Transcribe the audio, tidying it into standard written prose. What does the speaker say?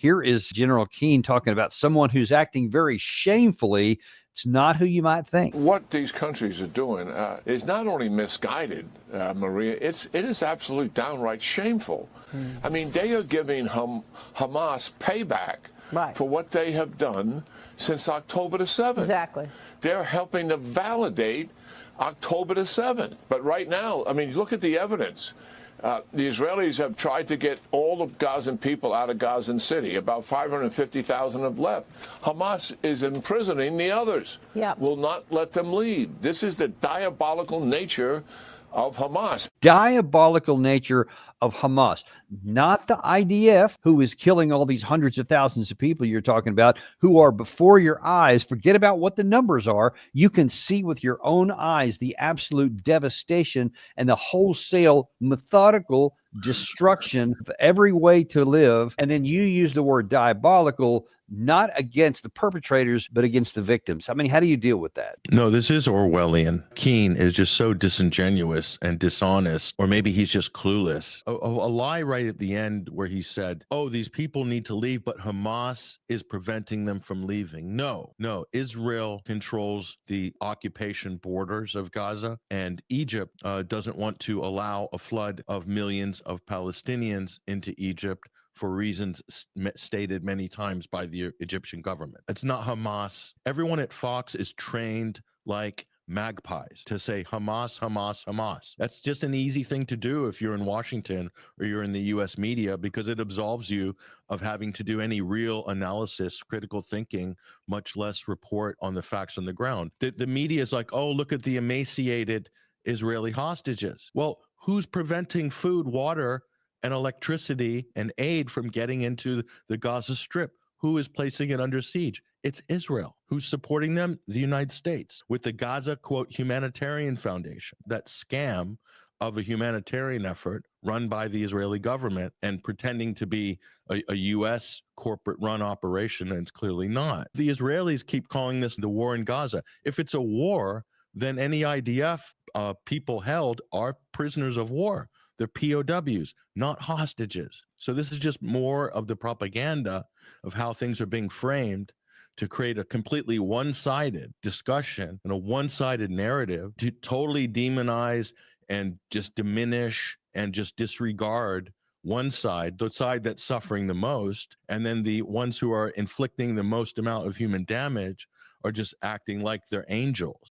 Here is General Keane talking about someone who's acting very shamefully. It's not who you might think. What these countries are doing is not only misguided, Maria, it is absolutely downright shameful. I mean, they are giving Hamas payback for what they have done since October the 7th. Exactly. They're helping to validate October the 7th. But right now, I mean, look at the evidence. The Israelis have tried to get all the Gazan people out of Gazan City. About 550,000 have left. Hamas is imprisoning the others. Will not let them leave. This is the diabolical nature of Hamas. Diabolical nature of Hamas, not the IDF, who is killing all these hundreds of thousands of people you're talking about, who are before your eyes. Forget about what the numbers are. You can see with your own eyes the absolute devastation and the wholesale, methodical destruction of every way to live. And then you use the word diabolical, not against the perpetrators, but against the victims. I mean, how do you deal with that? No, this is Orwellian. Keane is just so disingenuous and dishonest, or maybe he's just clueless. A lie right at the end where he said, oh, these people need to leave, but Hamas is preventing them from leaving. No, Israel controls the occupation borders of Gaza, and Egypt doesn't want to allow a flood of millions of Palestinians into Egypt for reasons stated many times by the Egyptian government. It's not Hamas. Everyone at Fox is trained like magpies to say Hamas, Hamas, Hamas. That's just an easy thing to do if you're in Washington or you're in the US media, because it absolves you of having to do any real analysis, critical thinking, much less report on the facts on the ground. The media is like, oh, look at the emaciated Israeli hostages. Well, who's preventing food, water, and electricity and aid from getting into the Gaza Strip? Who is placing it under siege? It's Israel. Who's supporting them? The United States, with the Gaza, quote, humanitarian foundation, that scam of a humanitarian effort run by the Israeli government and pretending to be a U.S. corporate-run operation, and it's clearly not. The Israelis keep calling this the war in Gaza. If it's a war, then any IDF people held are prisoners of war. They're POWs, not hostages. So this is just more of the propaganda of how things are being framed to create a completely one-sided discussion and a one-sided narrative to totally demonize and just diminish and just disregard one side, the side that's suffering the most, and then the ones who are inflicting the most amount of human damage are just acting like they're angels.